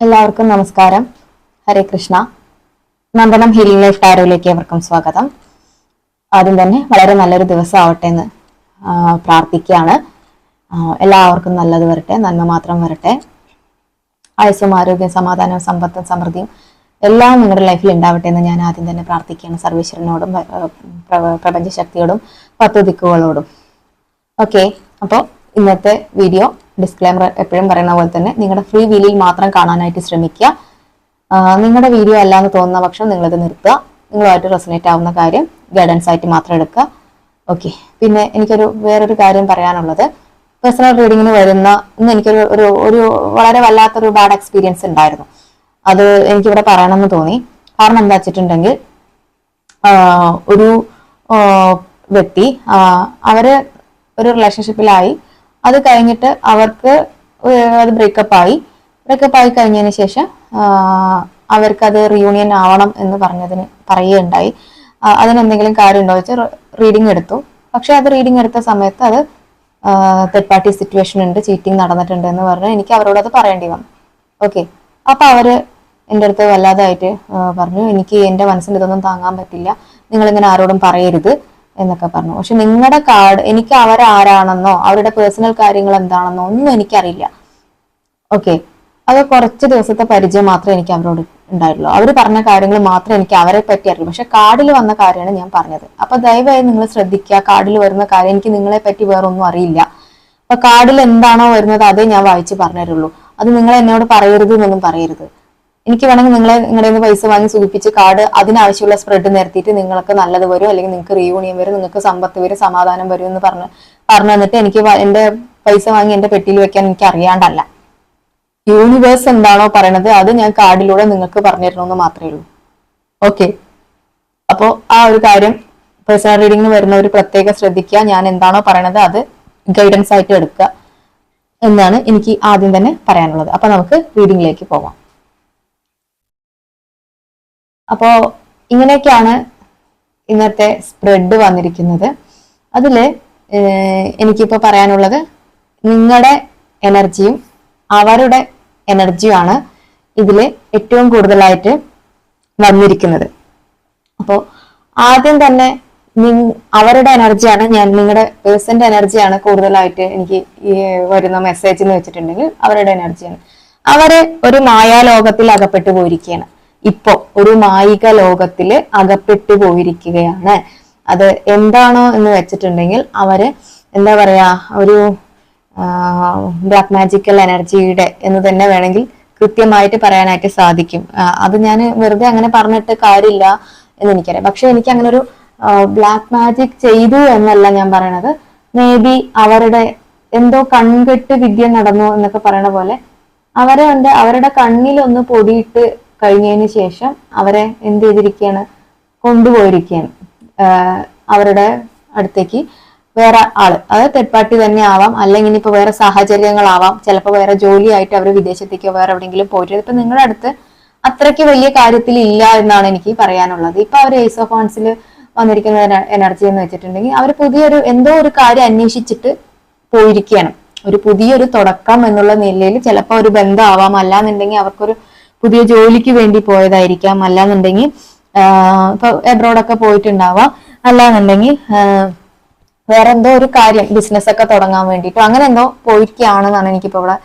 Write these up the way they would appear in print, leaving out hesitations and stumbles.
എല്ലാവർക്കും നമസ്കാരം. ഹരേ Krishna. Nandanam healing life ടാരോയിലേക്ക് ഏവർക്കും സ്വാഗതം. ആദ്യം തന്നെ വളരെ നല്ലൊരു ദിവസം ആവട്ടെ എന്ന് പ്രാർത്ഥിക്കുകയാണ്. എല്ലാവർക്കും നല്ലത് വരട്ടെ, നന്മ മാത്രം വരട്ടെ. ആയുസ്സും ആരോഗ്യം, സമാധാനവും സമ്പത്തും സമൃദ്ധിയും എല്ലാം നിങ്ങളുടെ ലൈഫിൽ ഉണ്ടാവട്ടെ എന്ന് ഞാൻ ആദ്യം തന്നെ പ്രാർത്ഥിക്കുകയാണ്, സർവേശ്വരനോടും പ്രപഞ്ചശക്തിയോടും പത്തുദിക്കുകളോടും. ഓക്കെ, അപ്പോൾ ഇന്നത്തെ വീഡിയോ ഡിസ്ക്ലെയിമർ എപ്പോഴും പറയുന്ന പോലെ തന്നെ നിങ്ങളുടെ ഫ്രീ വില്ലിൽ മാത്രം കാണാനായിട്ട് ശ്രമിക്കുക. നിങ്ങളുടെ വീഡിയോ അല്ലാന്ന് തോന്നുന്ന പക്ഷം നിങ്ങളിത് നിർത്തുക. നിങ്ങളുമായിട്ട് റെസനേറ്റ് ആവുന്ന കാര്യം ഗൈഡൻസ് ആയിട്ട് മാത്രം എടുക്കുക. ഓക്കെ, പിന്നെ എനിക്കൊരു വേറൊരു കാര്യം പറയാനുള്ളത്, പേഴ്സണൽ റീഡിങ്ങിന് വരുന്ന ഇന്ന് എനിക്കൊരു ഒരു വളരെ വല്ലാത്തൊരു ബാഡ് എക്സ്പീരിയൻസ് ഉണ്ടായിരുന്നു. അത് എനിക്കിവിടെ പറയണമെന്ന് തോന്നി. കാരണം എന്താ വെച്ചിട്ടുണ്ടെങ്കിൽ, ഒരു വ്യക്തി അവര് ഒരു റിലേഷൻഷിപ്പിലായി. അത് കഴിഞ്ഞിട്ട് അവർക്ക് അത് ബ്രേക്കപ്പ് ആയി കഴിഞ്ഞതിന് ശേഷം അവർക്കത് റിയൂണിയൻ ആവണം എന്ന് പറയുകയുണ്ടായി. അതിനെന്തെങ്കിലും കാര്യം ഉണ്ടോ വെച്ചാൽ റീഡിങ് എടുത്തു. പക്ഷെ അത് റീഡിങ് എടുത്ത സമയത്ത് അത് തേർഡ് പാർട്ടി സിറ്റുവേഷൻ ഉണ്ട്, ചീറ്റിംഗ് നടന്നിട്ടുണ്ട് എന്ന് പറഞ്ഞ് എനിക്ക് അവരോട് അത് പറയേണ്ടി വന്നു. ഓക്കെ, അപ്പൊ അവര് എൻ്റെ അടുത്ത് വല്ലാതായിട്ട് പറഞ്ഞു, എനിക്ക് എൻ്റെ മനസ്സിന് ഇതൊന്നും താങ്ങാൻ പറ്റില്ല, നിങ്ങളിങ്ങനെ ആരോടും പറയരുത് എന്നൊക്കെ പറഞ്ഞു. പക്ഷെ നിങ്ങളുടെ കാർഡ്, എനിക്ക് അവരാരാണെന്നോ അവരുടെ പേഴ്സണൽ കാര്യങ്ങൾ എന്താണെന്നോ ഒന്നും എനിക്കറിയില്ല. ഓക്കെ, അത് കുറച്ച് ദിവസത്തെ പരിചയം മാത്രമേ എനിക്ക് അവരോട് ഉണ്ടായിട്ടുള്ളൂ. അവർ പറഞ്ഞ കാര്യങ്ങൾ മാത്രമേ എനിക്ക് അവരെ പറ്റി അറിയുള്ളൂ. പക്ഷെ കാർഡിൽ വന്ന കാര്യമാണ് ഞാൻ പറഞ്ഞത്. അപ്പൊ ദയവായി നിങ്ങൾ ശ്രദ്ധിക്കുക, കാർഡിൽ വരുന്ന കാര്യം എനിക്ക് നിങ്ങളെ പറ്റി വേറൊന്നും അറിയില്ല. അപ്പൊ കാർഡിൽ എന്താണോ വരുന്നത് അതേ ഞാൻ വായിച്ച് പറഞ്ഞുതരുള്ളൂ. അത് നിങ്ങൾ എന്നോട് പറയരുത് എന്നൊന്നും പറയരുത്. എനിക്ക് വേണമെങ്കിൽ നിങ്ങളുടെ നിന്ന് പൈസ വാങ്ങി സൂചിപ്പിച്ച് കാർഡ് അതിനാവശ്യമുള്ള സ്പ്രെഡ് നിരത്തിയിട്ട് നിങ്ങൾക്ക് നല്ലത് വരും, അല്ലെങ്കിൽ നിങ്ങൾക്ക് റീയൂണിയൻ വരും, നിങ്ങൾക്ക് സമ്പത്ത് വരും, സമാധാനം വരും എന്ന് പറഞ്ഞു തന്നിട്ട് എനിക്ക് എന്റെ പൈസ വാങ്ങി എന്റെ പെട്ടിയിൽ വെക്കാൻ എനിക്ക് അറിയാണ്ടല്ല. യൂണിവേഴ്സ് എന്താണോ പറയണത് അത് ഞാൻ കാർഡിലൂടെ നിങ്ങൾക്ക് പറഞ്ഞു തരണമെന്ന് മാത്രമേ ഉള്ളൂ. ഓക്കെ, അപ്പോ ആ ഒരു കാര്യം പേഴ്സണൽ റീഡിങ്ങിന് വരുന്നവർ പ്രത്യേകം ശ്രദ്ധിക്കുക. ഞാൻ എന്താണോ പറയണത് അത് ഗൈഡൻസ് ആയിട്ട് എടുക്കുക എന്നാണ് എനിക്ക് ആദ്യം തന്നെ പറയാനുള്ളത്. അപ്പൊ നമുക്ക് റീഡിങ്ങിലേക്ക് പോവാം. അപ്പോ ഇങ്ങനെയൊക്കെയാണ് ഇന്നത്തെ സ്പ്രെഡ് വന്നിരിക്കുന്നത്. അതില് എനിക്കിപ്പോ പറയാനുള്ളത്, നിങ്ങളുടെ എനർജിയും അവരുടെ എനർജിയുമാണ് ഇതില് ഏറ്റവും കൂടുതലായിട്ട് വന്നിരിക്കുന്നത്. അപ്പോ ആദ്യം തന്നെ അവരുടെ എനർജിയാണ്, നിങ്ങളുടെ പേഴ്സന്റെ എനർജിയാണ് കൂടുതലായിട്ട് എനിക്ക് വരുന്ന മെസ്സേജ് എന്ന് വെച്ചിട്ടുണ്ടെങ്കിൽ അവരുടെ എനർജിയാണ്. അവര് ഒരു മായാലോകത്തിൽ അകപ്പെട്ടു പോയിരിക്കുകയാണ്. ഇപ്പോ ഒരു മായിക ലോകത്തില് അകപ്പെട്ടു പോയിരിക്കുകയാണ്. അത് എന്താണോ എന്ന് വെച്ചിട്ടുണ്ടെങ്കിൽ അവര് എന്താ പറയാ, ഒരു ബ്ലാക്ക് മാജിക്കൽ എനർജിയുടെ എന്ന് തന്നെ വേണമെങ്കിൽ കൃത്യമായിട്ട് പറയാനായിട്ട് സാധിക്കും. അത് ഞാൻ വെറുതെ അങ്ങനെ പറഞ്ഞിട്ട് കാര്യമില്ല എന്ന് എനിക്കറിയാം. പക്ഷെ എനിക്ക് അങ്ങനെ ഒരു ബ്ലാക്ക് മാജിക് ചെയ്തു എന്നല്ല ഞാൻ പറയണത്. മേ ബി അവരുടെ എന്തോ കൺകെട്ട് വിദ്യ നടന്നു എന്നൊക്കെ പറയണ പോലെ അവരുടെ കണ്ണിലൊന്ന് പൊടിയിട്ട് കഴിഞ്ഞതിന് ശേഷം അവരെ എന്ത് ചെയ്തിരിക്കുകയാണ്, കൊണ്ടുപോയിരിക്കുകയാണ് അവരുടെ അടുത്തേക്ക് വേറെ ആള്. അത് തേർഡ് പാർട്ടി തന്നെ ആവാം, അല്ലെങ്കിൽ ഇനിയിപ്പോ വേറെ സാഹചര്യങ്ങളാവാം, ചിലപ്പോൾ വേറെ ജോലിയായിട്ട് അവർ വിദേശത്തേക്കോ വേറെ എവിടെയെങ്കിലും പോയിട്ട്. ഇപ്പൊ നിങ്ങളുടെ അടുത്ത് അത്രയ്ക്ക് വലിയ കാര്യത്തിൽ ഇല്ല എന്നാണ് എനിക്ക് പറയാനുള്ളത്. ഇപ്പൊ അവർ ഏസ് ഓഫ് വാൻസിൽ വന്നിരിക്കുന്ന എനർജി എന്ന് വെച്ചിട്ടുണ്ടെങ്കിൽ അവർ പുതിയൊരു എന്തോ ഒരു കാര്യം അന്വേഷിച്ചിട്ട് പോയിരിക്കുകയാണ്. ഒരു പുതിയൊരു തുടക്കം എന്നുള്ള നിലയിൽ ചിലപ്പോൾ ഒരു ബന്ധമാവാം, അല്ലാന്നുണ്ടെങ്കിൽ അവർക്കൊരു പുതിയ ജോലിക്ക് വേണ്ടി പോയതായിരിക്കാം, അല്ലാന്നുണ്ടെങ്കിൽ ഇപ്പൊ എബ്രോഡൊക്കെ പോയിട്ടുണ്ടാവാം, അല്ലാന്നുണ്ടെങ്കിൽ വേറെ എന്തോ ഒരു കാര്യം ബിസിനസ് ഒക്കെ തുടങ്ങാൻ വേണ്ടിട്ടോ അങ്ങനെ എന്തോ പോയിരിക്കുകയാണെന്നാണ് എനിക്കിപ്പോ ഇവിടെ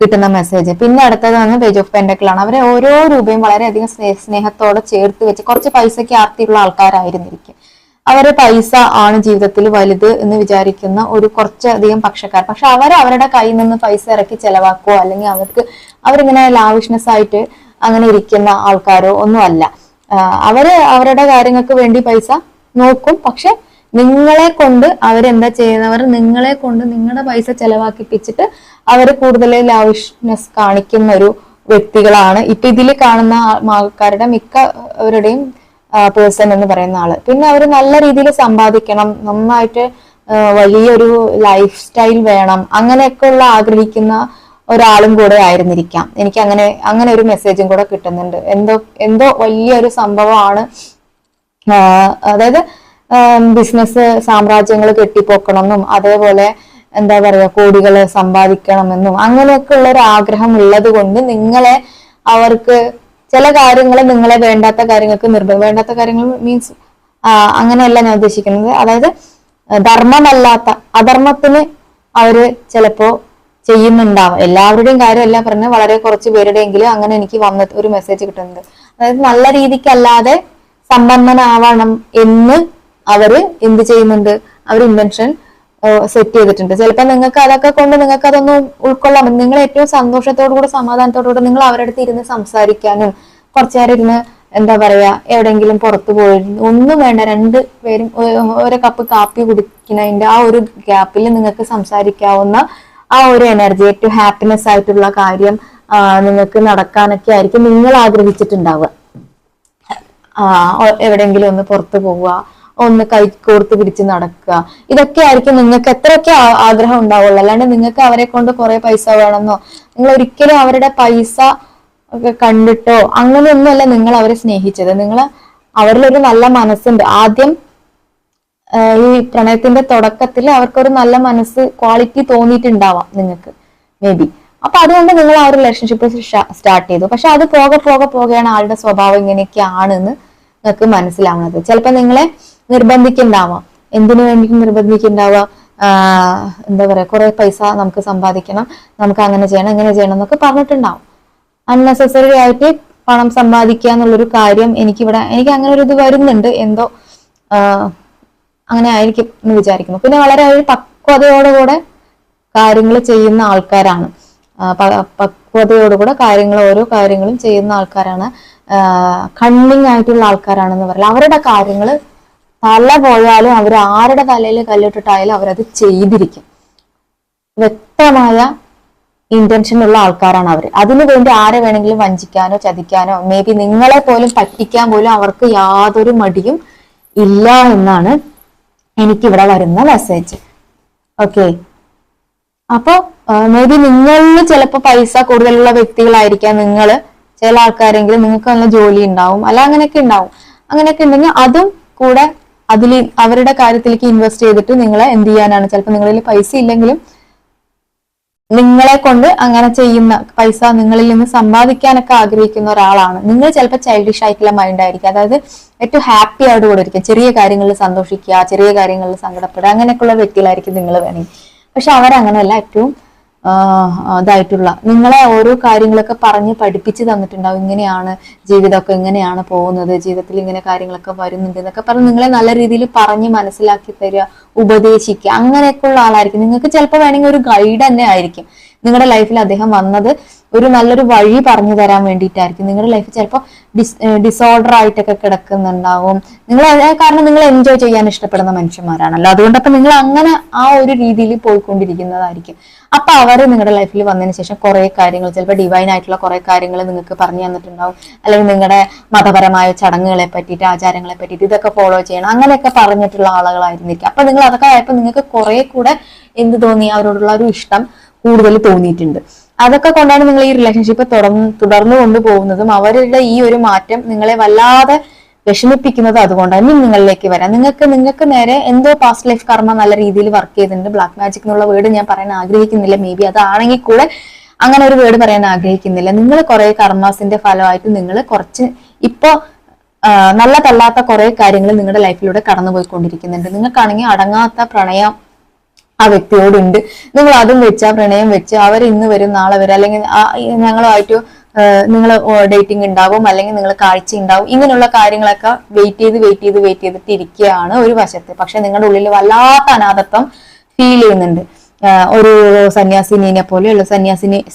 കിട്ടുന്ന മെസ്സേജ്. പിന്നെ അടുത്തതാണ് പേജ് ഓഫ് പെൻഡക്കിൾ ആണ്. അവരെ ഓരോ രൂപയും വളരെയധികം സ്നേഹത്തോടെ ചേർത്ത് വെച്ച് കുറച്ച് പൈസയ്ക്ക് ആർത്തിയുള്ള ആൾക്കാരായിരുന്നിരിക്കും. അവരുടെ പൈസ ആണ് ജീവിതത്തിൽ വലുത് എന്ന് വിചാരിക്കുന്ന ഒരു കുറച്ചധികം പക്ഷക്കാർ. പക്ഷെ അവരുടെ കയ്യിൽ നിന്ന് പൈസ ഇറക്കി ചെലവാക്കുകയോ അല്ലെങ്കിൽ അവരിങ്ങനെ ലാവിഷ്നെസ് ആയിട്ട് അങ്ങനെ ഇരിക്കുന്ന ആൾക്കാരോ ഒന്നും അല്ല. അവരുടെ കാര്യങ്ങൾക്ക് വേണ്ടി പൈസ നോക്കും. പക്ഷെ നിങ്ങളെ കൊണ്ട് അവരെന്താ ചെയ്യുന്നവർ, നിങ്ങളെ കൊണ്ട് നിങ്ങളുടെ പൈസ ചെലവാക്കിപ്പിച്ചിട്ട് അവർ കൂടുതൽ ലാവിഷ്നെസ് കാണിക്കുന്ന ഒരു വ്യക്തികളാണ് ഇപ്പൊ ഇതിൽ കാണുന്ന ആൾക്കാരുടെ മിക്കവരുടെയും പേഴ്സൺ എന്ന് പറയുന്ന ആള്. പിന്നെ അവർ നല്ല രീതിയിൽ സമ്പാദിക്കണം, നന്നായിട്ട് വലിയൊരു ലൈഫ് സ്റ്റൈൽ വേണം, അങ്ങനെയൊക്കെയുള്ള ആഗ്രഹിക്കുന്ന ഒരാളും കൂടെ ആയിരുന്നിരിക്കാം. എനിക്ക് അങ്ങനെ ഒരു മെസ്സേജും കൂടെ കിട്ടുന്നുണ്ട്. എന്തോ വലിയൊരു സംഭവമാണ്. അതായത് ബിസിനസ് സാമ്രാജ്യങ്ങൾ കെട്ടിപ്പോക്കണമെന്നും അതേപോലെ എന്താ പറയാ കോടികൾ സമ്പാദിക്കണമെന്നും അങ്ങനെയൊക്കെ ഉള്ള ഒരു ആഗ്രഹം ഉള്ളത് കൊണ്ട് നിങ്ങളെ അവർക്ക് ചില കാര്യങ്ങൾ നിങ്ങളെ വേണ്ടാത്ത കാര്യങ്ങൾക്ക് വേണ്ടാത്ത കാര്യങ്ങൾ മീൻസ് അങ്ങനെയല്ല ഞാൻ ഉദ്ദേശിക്കുന്നത്. അതായത് ധർമ്മമല്ലാത്ത അധർമ്മത്തിന് അവര് ചിലപ്പോ ചെയ്യുന്നുണ്ടാവാം. എല്ലാവരുടെയും കാര്യമല്ല പറഞ്ഞ് വളരെ കുറച്ച് പേരുടെയെങ്കിലും അങ്ങനെ എനിക്ക് വന്നിട്ട് ഒരു മെസ്സേജ് കിട്ടുന്നുണ്ട്. അതായത് നല്ല രീതിക്കല്ലാതെ സമ്പന്നനാവണം എന്ന് അവര് എന്ത് ചെയ്യുന്നുണ്ട്, അവർ ഇന്റൻഷൻ സെറ്റ് ചെയ്തിട്ടുണ്ട്. ചിലപ്പോൾ നിങ്ങൾക്ക് അതൊക്കെ കൊണ്ട് നിങ്ങൾക്ക് അതൊന്നും ഉൾക്കൊള്ളാൻ പറ്റും. നിങ്ങൾ ഏറ്റവും സന്തോഷത്തോടുകൂടി സമാധാനത്തോടുകൂടി നിങ്ങൾ അവരുടെ അടുത്ത് ഇരുന്ന് സംസാരിക്കാനും കുറച്ചു നേരം ഇരുന്ന് എന്താ പറയാ എവിടെയെങ്കിലും പുറത്തു പോയി ഒന്നും വേണ്ട, രണ്ടുപേരും ഒരു കപ്പ് കാപ്പി കുടിക്കുന്നതിന്റെ ആ ഒരു ഗ്യാപ്പിൽ നിങ്ങൾക്ക് സംസാരിക്കാവുന്ന ആ ഒരു എനർജി, ഏറ്റവും ഹാപ്പിനെസ് ആയിട്ടുള്ള കാര്യം നിങ്ങൾക്ക് നടക്കാനൊക്കെ ആയിരിക്കും നിങ്ങൾ ആഗ്രഹിച്ചിട്ടുണ്ടാവുക. എവിടെയെങ്കിലും ഒന്ന് പുറത്തു പോവുക, ഒന്ന് കൈകോർത്ത് പിടിച്ച് നടക്കുക, ഇതൊക്കെ ആയിരിക്കും നിങ്ങൾക്ക് എത്രയൊക്കെ ആഗ്രഹം ഉണ്ടാവുള്ളൂ. അല്ലാണ്ട് നിങ്ങൾക്ക് അവരെ കൊണ്ട് കുറെ പൈസ വേണമെന്നോ നിങ്ങൾ ഒരിക്കലും അവരുടെ പൈസ ഒക്കെ കണ്ടിട്ടോ അങ്ങനെയൊന്നുമല്ല നിങ്ങൾ അവരെ സ്നേഹിച്ചത്. നിങ്ങൾ അവരിലൊരു നല്ല മനസ്സുണ്ട്. ആദ്യം ഈ പ്രണയത്തിന്റെ തുടക്കത്തിൽ അവർക്കൊരു നല്ല മനസ്സ് ക്വാളിറ്റി തോന്നിയിട്ടുണ്ടാവാം നിങ്ങൾക്ക് മേ ബി. അപ്പൊ അതുകൊണ്ട് നിങ്ങൾ ആ ഒരു റിലേഷൻഷിപ്പ് സ്റ്റാർട്ട് ചെയ്തു. പക്ഷെ അത് പോകെയാണ് ആളുടെ സ്വഭാവം ഇങ്ങനെയൊക്കെയാണെന്ന് നിങ്ങൾക്ക് മനസ്സിലാവുന്നത്. ചിലപ്പോൾ നിങ്ങളെ നിർബന്ധിക്കുന്നുണ്ടാവാം. എന്തിനു വേണ്ടി നിർബന്ധിക്കുന്നുണ്ടാവുക, എന്താ പറയാ കുറെ പൈസ നമുക്ക് സമ്പാദിക്കണം, നമുക്ക് അങ്ങനെ ചെയ്യണം ഇങ്ങനെ ചെയ്യണം എന്നൊക്കെ പറഞ്ഞിട്ടുണ്ടാവും. അൺനെസസറി ആയിട്ട് പണം സമ്പാദിക്കുക എന്നുള്ളൊരു കാര്യം എനിക്ക് അങ്ങനെ ഒരു ഇത് വരുന്നുണ്ട്. എന്തോ അങ്ങനെ ആയിരിക്കും എന്ന് വിചാരിക്കുന്നു. പിന്നെ വളരെ ഒരു പക്വതയോടുകൂടെ കാര്യങ്ങൾ ചെയ്യുന്ന ആൾക്കാരാണ്, പക്വതയോടുകൂടെ ഓരോ കാര്യങ്ങളും ചെയ്യുന്ന ആൾക്കാരാണ്, കണ്ണിങ് ആയിട്ടുള്ള ആൾക്കാരാണെന്ന് പറയില്ല. അവരുടെ കാര്യങ്ങൾ തല പോയാലും അവർ ആരുടെ തലയിൽ കല്ലിട്ടിട്ടായാലും അവരത് ചെയ്തിരിക്കും. വ്യക്തമായ ഇന്റൻഷൻ ഉള്ള ആൾക്കാരാണ് അവർ. അതിനുവേണ്ടി ആരെ വേണമെങ്കിലും വഞ്ചിക്കാനോ ചതിക്കാനോ മേ ബി നിങ്ങളെ പോലും പറ്റിക്കാൻ പോലും അവർക്ക് യാതൊരു മടിയും ഇല്ല എന്നാണ് എനിക്കിവിടെ വരുന്ന മെസ്സേജ്. ഓക്കെ, അപ്പൊ മേ ബി നിങ്ങളിൽ ചിലപ്പോൾ പൈസ കൂടുതലുള്ള വ്യക്തികളായിരിക്കാം നിങ്ങൾ. ചില ആൾക്കാരെങ്കിലും നിങ്ങൾക്ക് നല്ല ജോലി ഉണ്ടാവും, അല്ല അങ്ങനെയൊക്കെ ഉണ്ടാവും. അങ്ങനെയൊക്കെ ഉണ്ടെങ്കിൽ അതും കൂടെ അതിൽ അവരുടെ കാര്യത്തിലേക്ക് ഇൻവെസ്റ്റ് ചെയ്തിട്ട് നിങ്ങളെ എന്ത് ചെയ്യാനാണ്, ചിലപ്പോൾ നിങ്ങളിൽ പൈസ ഇല്ലെങ്കിലും നിങ്ങളെ കൊണ്ട് അങ്ങനെ ചെയ്യുന്ന പൈസ നിങ്ങളിൽ നിന്ന് സമ്പാദിക്കാനൊക്കെ ആഗ്രഹിക്കുന്ന ഒരാളാണ് നിങ്ങൾ. ചിലപ്പോൾ ചൈൽഡിഷ് ആയിട്ടുള്ള മൈൻഡ് ആയിരിക്കും. അതായത് ഏറ്റവും ഹാപ്പി ആയിട്ട് കൂടെ ഇരിക്കുക, ചെറിയ കാര്യങ്ങളിൽ സന്തോഷിക്കുക, ചെറിയ കാര്യങ്ങളിൽ സങ്കടപ്പെടുക, അങ്ങനെയൊക്കെയുള്ള വ്യക്തികളായിരിക്കും നിങ്ങൾ വേണമെങ്കിൽ. പക്ഷെ അവരങ്ങനെയല്ല. ഏറ്റവും ഇതായിട്ടുള്ള നിങ്ങളെ ഓരോ കാര്യങ്ങളൊക്കെ പറഞ്ഞ് പഠിപ്പിച്ച് തന്നിട്ടുണ്ടാവും. ഇങ്ങനെയാണ് ജീവിതമൊക്കെ, ഇങ്ങനെയാണ് പോകുന്നത്, ജീവിതത്തിൽ ഇങ്ങനെ കാര്യങ്ങളൊക്കെ വരുന്നുണ്ട് എന്നൊക്കെ പറഞ്ഞ് നിങ്ങളെ നല്ല രീതിയിൽ പറഞ്ഞ് മനസ്സിലാക്കി തരിക, ഉപദേശിക്കുക, അങ്ങനെയൊക്കെയുള്ള ആളായിരിക്കും. നിങ്ങൾക്ക് ചിലപ്പോൾ വേണമെങ്കിൽ ഒരു ഗൈഡ് തന്നെ ആയിരിക്കും. നിങ്ങളുടെ ലൈഫിൽ അദ്ദേഹം വന്നത് ഒരു നല്ലൊരു വഴി പറഞ്ഞു തരാൻ വേണ്ടിയിട്ടായിരിക്കും. നിങ്ങളുടെ ലൈഫ് ചിലപ്പോൾ ഡിസോർഡർ ആയിട്ടൊക്കെ കിടക്കുന്നുണ്ടാവും. കാരണം നിങ്ങൾ എൻജോയ് ചെയ്യാൻ ഇഷ്ടപ്പെടുന്ന മനുഷ്യന്മാരാണല്ലോ. അതുകൊണ്ട് അപ്പൊ നിങ്ങൾ അങ്ങനെ ആ ഒരു രീതിയിൽ പോയിക്കൊണ്ടിരിക്കുന്നതായിരിക്കും. അപ്പൊ അവർ നിങ്ങളുടെ ലൈഫിൽ വന്നതിന് ശേഷം കുറെ കാര്യങ്ങൾ, ചിലപ്പോൾ ഡിവൈൻ ആയിട്ടുള്ള കുറെ കാര്യങ്ങൾ നിങ്ങൾക്ക് പറഞ്ഞു തന്നിട്ടുണ്ടാവും. അല്ലെങ്കിൽ നിങ്ങളുടെ മതപരമായ ചടങ്ങുകളെ പറ്റിയിട്ട്, ആചാരങ്ങളെ പറ്റിയിട്ട് ഇതൊക്കെ ഫോളോ ചെയ്യണം അങ്ങനെയൊക്കെ പറഞ്ഞിട്ടുള്ള ആളുകളായിരുന്നിരിക്കും. അപ്പൊ നിങ്ങൾ അതൊക്കെ ആയപ്പോൾ നിങ്ങൾക്ക് കുറെ കൂടെ എന്ത് തോന്നി, അവരോടുള്ള ഒരു ഇഷ്ടം കൂടുതൽ തോന്നിയിട്ടുണ്ട്. അതൊക്കെ കൊണ്ടാണ് നിങ്ങൾ ഈ റിലേഷൻഷിപ്പ് തുടർന്നു കൊണ്ടുപോകുന്നതും. അവരുടെ ഈ ഒരു മാറ്റം നിങ്ങളെ വല്ലാതെ വിഷമിപ്പിക്കുന്നത് അതുകൊണ്ടാണ്. ഇനി നിങ്ങളിലേക്ക് വരാം. നിങ്ങൾക്ക് നേരെ എന്തോ പാസ്റ്റ് ലൈഫ് കർമ്മ നല്ല രീതിയിൽ വർക്ക് ചെയ്തിട്ടുണ്ട്. ബ്ലാക്ക് മാജിക് എന്നുള്ള വേർഡ് ഞാൻ പറയാൻ ആഗ്രഹിക്കുന്നില്ല. മേ ബി അതാണെങ്കിൽ കൂടെ അങ്ങനെ ഒരു വേർഡ് പറയാൻ ആഗ്രഹിക്കുന്നില്ല. നിങ്ങൾ കുറെ കർമാസിന്റെ ഫലമായിട്ട് നിങ്ങൾ കുറച്ച് ഇപ്പോ നല്ലതല്ലാത്ത കുറെ കാര്യങ്ങൾ നിങ്ങളുടെ ലൈഫിലൂടെ കടന്നുപോയിക്കൊണ്ടിരിക്കുന്നുണ്ട്. നിങ്ങൾക്കാണെങ്കിൽ അടങ്ങാത്ത പ്രണയം ആ വ്യക്തിയോടുണ്ട്. നിങ്ങൾ അതും വെച്ച് ആ പ്രണയം വെച്ച് അവർ ഇന്ന് വരും നാളെ വരും, അല്ലെങ്കിൽ ഞങ്ങളുമായിട്ട് നിങ്ങൾ ഡേറ്റിംഗ് ഉണ്ടാവും, അല്ലെങ്കിൽ നിങ്ങൾ കാഴ്ച ഉണ്ടാവും, ഇങ്ങനെയുള്ള കാര്യങ്ങളൊക്കെ വെയിറ്റ് ചെയ്തിട്ട് ഇരിക്കുകയാണ് ഒരു വശത്ത്. പക്ഷെ നിങ്ങളുടെ ഉള്ളിൽ വല്ലാത്ത അനാഥത്വം ഫീൽ ചെയ്യുന്നുണ്ട്. ഒരു സന്യാസിനിയെ പോലെയോ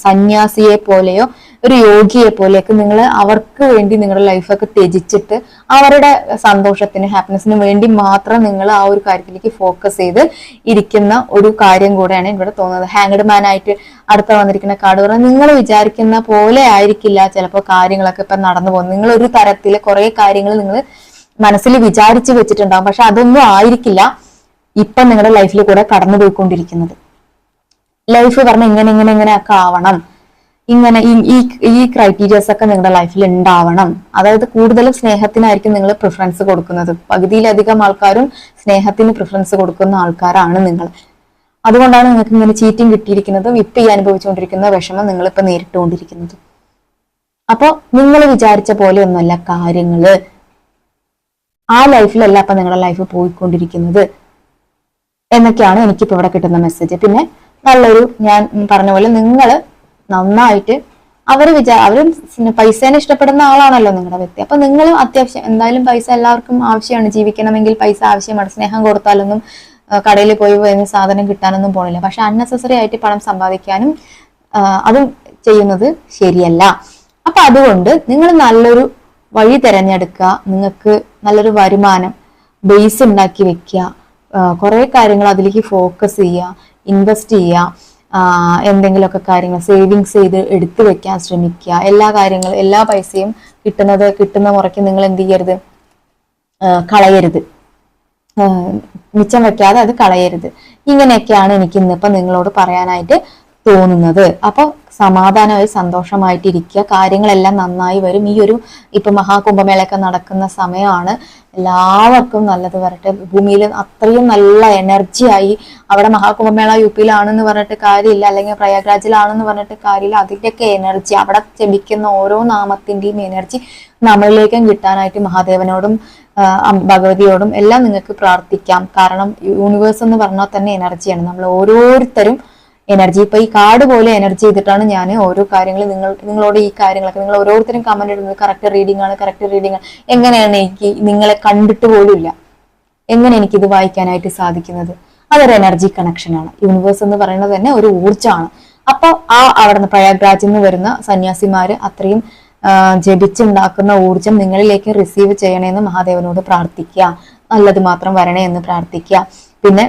സന്യാസിയെ പോലെയോ ഒരു യോഗിയെ പോലെയൊക്കെ നിങ്ങൾ അവർക്ക് വേണ്ടി നിങ്ങളുടെ ലൈഫൊക്കെ ത്യജിച്ചിട്ട് അവരുടെ സന്തോഷത്തിന് ഹാപ്പിനെസിന് വേണ്ടി മാത്രം നിങ്ങൾ ആ ഒരു കാര്യത്തിലേക്ക് ഫോക്കസ് ചെയ്ത് ഇരിക്കുന്ന ഒരു കാര്യം കൂടെയാണ് ഇവിടെ തോന്നുന്നത്. ഹാങ്ഡ് മാൻ ആയിട്ട് അടുത്ത വന്നിരിക്കുന്ന കാർഡ് പറഞ്ഞാൽ നിങ്ങൾ വിചാരിക്കുന്ന പോലെ ആയിരിക്കില്ല ചിലപ്പോൾ കാര്യങ്ങളൊക്കെ ഇപ്പൊ നടന്നു പോകുന്നത്. നിങ്ങൾ ഒരു തരത്തില് കുറെ കാര്യങ്ങൾ നിങ്ങൾ മനസ്സിൽ വിചാരിച്ചു വെച്ചിട്ടുണ്ടാവും. പക്ഷെ അതൊന്നും ആയിരിക്കില്ല ഇപ്പൊ നിങ്ങളുടെ ലൈഫിൽ കൂടെ കടന്നു പോയിക്കൊണ്ടിരിക്കുന്നത്. ലൈഫ് പറഞ്ഞ ഇങ്ങനെയൊക്കെ ആവണം, ഇങ്ങനെ ഈ ക്രൈറ്റീരിയസ് ഒക്കെ നിങ്ങളുടെ ലൈഫിൽ ഉണ്ടാവണം. അതായത് കൂടുതലും സ്നേഹത്തിനായിരിക്കും നിങ്ങൾ പ്രിഫറൻസ് കൊടുക്കുന്നത്. പകുതിയിലധികം ആൾക്കാരും സ്നേഹത്തിന് പ്രിഫറൻസ് കൊടുക്കുന്ന ആൾക്കാരാണ് നിങ്ങൾ. അതുകൊണ്ടാണ് നിങ്ങൾക്ക് ഇങ്ങനെ ചീറ്റിംഗ് കിട്ടിയിരിക്കുന്നതും ഇപ്പൊ ഈ അനുഭവിച്ചുകൊണ്ടിരിക്കുന്ന വിഷമം നിങ്ങൾ ഇപ്പൊ നേരിട്ടുകൊണ്ടിരിക്കുന്നത്. അപ്പൊ നിങ്ങൾ വിചാരിച്ച പോലെ ഒന്നുമല്ല കാര്യങ്ങള്. ആ ലൈഫിലല്ല അപ്പൊ നിങ്ങളുടെ ലൈഫ് പോയിക്കൊണ്ടിരിക്കുന്നത് എന്നൊക്കെയാണ് എനിക്കിപ്പോ ഇവിടെ കിട്ടുന്ന മെസ്സേജ്. പിന്നെ നല്ലൊരു, ഞാൻ പറഞ്ഞ പോലെ നിങ്ങൾ നന്നായിട്ട് അവരും പൈസേനെ ഇഷ്ടപ്പെടുന്ന ആളാണല്ലോ നിങ്ങളുടെ വ്യക്തി. അപ്പൊ നിങ്ങളും അത്യാവശ്യം, എന്തായാലും പൈസ എല്ലാവർക്കും ആവശ്യമാണ്, ജീവിക്കണമെങ്കിൽ പൈസ ആവശ്യമാണ്. സ്നേഹം കൊടുത്താലൊന്നും കടയിൽ പോയി സാധനം കിട്ടാനൊന്നും പോണില്ല. പക്ഷെ അൺനെസസറി ആയിട്ട് പണം സമ്പാദിക്കാനും അതും ചെയ്യുന്നത് ശരിയല്ല. അപ്പൊ അതുകൊണ്ട് നിങ്ങൾ നല്ലൊരു വഴി തിരഞ്ഞെടുക്കുക, നിങ്ങൾക്ക് നല്ലൊരു വരുമാനം ബേസ് ഉണ്ടാക്കി വെക്കുക, കുറെ കാര്യങ്ങൾ അതിലേക്ക് ഫോക്കസ് ചെയ്യുക, ഇൻവെസ്റ്റ് ചെയ്യുക, എന്തെങ്കിലുമൊക്കെ കാര്യങ്ങൾ സേവിങ്സ് ചെയ്ത് എടുത്തു വെക്കാൻ ശ്രമിക്കുക. എല്ലാ പൈസയും കിട്ടുന്ന മുറയ്ക്ക് നിങ്ങൾ എന്ത് ചെയ്യരുത്, കളയരുത്, മിച്ചം വെക്കാതെ അത് കളയരുത്. ഇങ്ങനെയൊക്കെയാണ് എനിക്ക് ഇന്നിപ്പോ നിങ്ങളോട് പറയാനായിട്ട് തോന്നുന്നത്. അപ്പൊ സമാധാനമായി സന്തോഷമായിട്ടിരിക്കുക, കാര്യങ്ങളെല്ലാം നന്നായി വരും. ഈ ഒരു ഇപ്പൊ മഹാകുംഭമേളയൊക്കെ നടക്കുന്ന സമയമാണ്. എല്ലാവർക്കും നല്ലത് വരട്ടെ. ഭൂമിയിൽ അത്രയും നല്ല എനർജിയായി, അവിടെ മഹാകുംഭമേള യുപിയിലാണെന്ന് പറഞ്ഞിട്ട് കാര്യമില്ല, അല്ലെങ്കിൽ പ്രയാഗ്രാജിലാണെന്ന് പറഞ്ഞിട്ട് കാര്യമില്ല. അതിന്റെയൊക്കെ എനർജി, അവിടെ ജപിക്കുന്ന ഓരോ നാമത്തിന്റെയും എനർജി നമ്മളിലേക്കും കിട്ടാനായിട്ട് മഹാദേവനോടും ഭഗവതിയോടും എല്ലാം നിങ്ങൾക്ക് പ്രാർത്ഥിക്കാം. കാരണം യൂണിവേഴ്സ് എന്ന് പറഞ്ഞാൽ തന്നെ എനർജിയാണ്. നമ്മൾ ഓരോരുത്തരും എനർജി, ഇപ്പൊ ഈ കാർഡ് പോലെ എനർജി ചെയ്തിട്ടാണ് ഞാൻ ഓരോ കാര്യങ്ങൾ നിങ്ങളോട് ഈ കാര്യങ്ങളൊക്കെ, നിങ്ങൾ ഓരോരുത്തരും കമന്റ് ഇടുന്നത് കറക്റ്റ് റീഡിംഗ് ആണ്. എങ്ങനെയാണ് എനിക്ക് നിങ്ങളെ കണ്ടിട്ട് പോലുമില്ല, എങ്ങനെ എനിക്കിത് വായിക്കാനായിട്ട് സാധിക്കുന്നത്? അതൊരു എനർജി കണക്ഷൻ ആണ്. യൂണിവേഴ്സ് എന്ന് പറയുന്നത് തന്നെ ഒരു ഊർജ്ജമാണ്. അപ്പൊ അവിടെ നിന്ന് പ്രയാഗ്രാജിൽ നിന്ന് വരുന്ന സന്യാസിമാര് അത്രയും ജപിച്ചുണ്ടാക്കുന്ന ഊർജം നിങ്ങളിലേക്ക് റിസീവ് ചെയ്യണമെന്ന് മഹാദേവനോട് പ്രാർത്ഥിക്കുക. നല്ലത് മാത്രം വരണേ എന്ന് പ്രാർത്ഥിക്കുക. പിന്നെ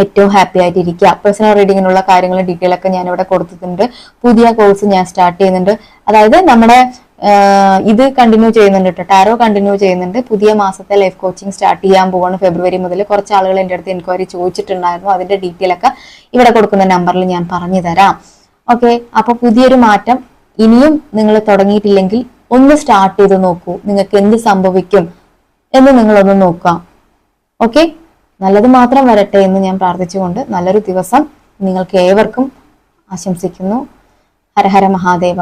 ഏറ്റവും ഹാപ്പി ആയിട്ടിരിക്കുക. പേഴ്സണൽ റീഡിങ്ങിനുള്ള കാര്യങ്ങൾ ഡീറ്റെയിൽ ഒക്കെ ഞാൻ ഇവിടെ കൊടുത്തിട്ടുണ്ട്. പുതിയ കോഴ്സ് ഞാൻ സ്റ്റാർട്ട് ചെയ്യുന്നുണ്ട്. അതായത് നമ്മുടെ ഇത് കണ്ടിന്യൂ ചെയ്യുന്നുണ്ട് കേട്ടോ, ടാരോ കണ്ടിന്യൂ ചെയ്യുന്നുണ്ട്. പുതിയ മാസത്തെ ലൈഫ് കോച്ചിങ് സ്റ്റാർട്ട് ചെയ്യാൻ പോവാണ് ഫെബ്രുവരി മുതൽ. കുറച്ച് ആളുകൾ എൻ്റെ അടുത്ത് എൻക്വയറി ചോദിച്ചിട്ടുണ്ടായിരുന്നു. അതിന്റെ ഡീറ്റെയിൽ ഒക്കെ ഇവിടെ കൊടുക്കുന്ന നമ്പറിൽ ഞാൻ പറഞ്ഞു തരാം. ഓക്കെ, അപ്പൊ പുതിയൊരു മാറ്റം ഇനിയും നിങ്ങൾ തുടങ്ങിയിട്ടില്ലെങ്കിൽ ഒന്ന് സ്റ്റാർട്ട് ചെയ്ത് നോക്കൂ, നിങ്ങൾക്ക് എന്ത് സംഭവിക്കും എന്ന് നിങ്ങളൊന്ന് നോക്കാം. ഓക്കെ, നല്ലത് മാത്രം വരട്ടെ എന്ന് ഞാൻ പ്രാർത്ഥിച്ചുകൊണ്ട് നല്ലൊരു ദിവസം നിങ്ങൾക്ക് ഏവർക്കും ആശംസിക്കുന്നു. ഹര ഹര മഹാദേവ.